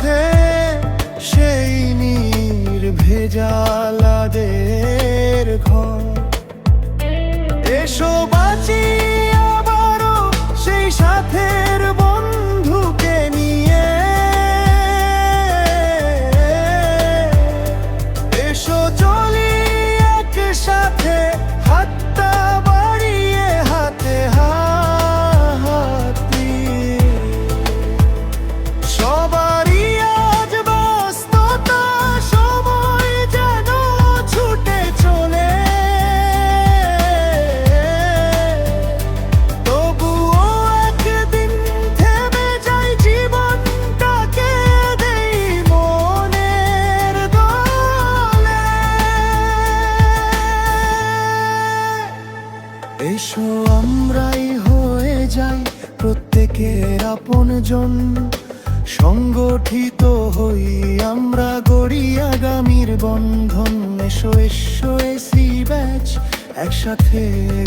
পথে সেই নির্ভেজালাদের ঘর। এসো বাঁচি আবারও সেই সাথের বন্ধুকে নিয়ে, এসো চলি একসাথে হাতটা বাড়িয়ে হাতে হাত দিয়ে। সবারই আজ ব্যস্ততা, সময় যেন ছুটে চলে, তবুও একদিন থেমে যাই জীবনটাকে দেই মনের দোলে। এসো আমরাই হয়ে যাই প্রত্যেকের আপনজন, সংগঠিত হই আমরা গড়ি আগামীর বন্ধন। এসো এসো এসি ব্যাচ, একসাথে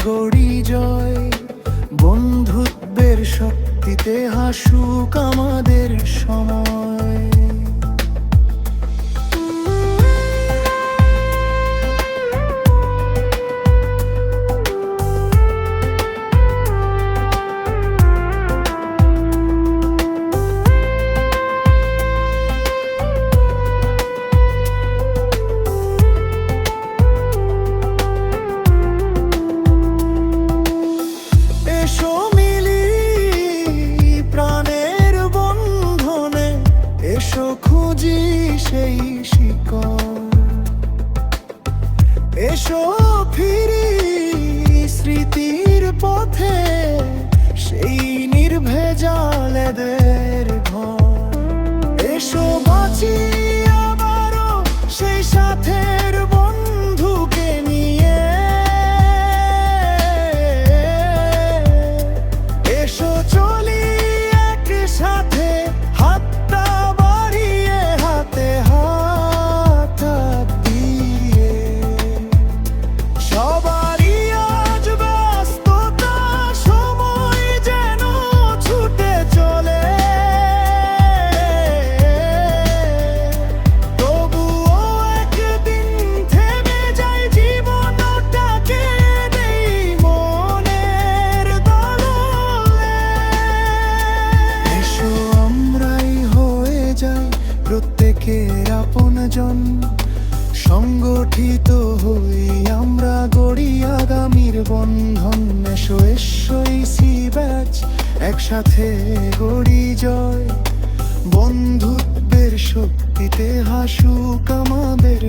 গড়ি জয়, বন্ধুত্বের শক্তিতে হাসুক আমাদের সময়। এসো মিলি প্রাণের বন্ধনে, এসো খুঁজি সেই শিকড়, এসো ফিরি স্মৃতির পথে সেই নির্ভেজালেদের ঘর। এসো বাঁচি আবারও সেই সাথের বন্ধুকে নিয়ে, এসো চলি একসাথে হাতটা বাড়িয়ে হাতে হাত দিয়ে। সবারই আজ ব্যস্ততা, সময় যেন ছুটে চলে, তবুও একদিন থেমে যাই জীবনটাকে দেই মনের দোলে। এসো আমরাই হয়ে যাই প্রত্যেকের আপনজন, সংগঠিত হই আমরা গড়ি আগামীর বন্ধন। এসো এসো ইসি ব্যাচ, একসাথে গড়ি জয়, বন্ধুত্বের শক্তিতে হাসুক আমাদের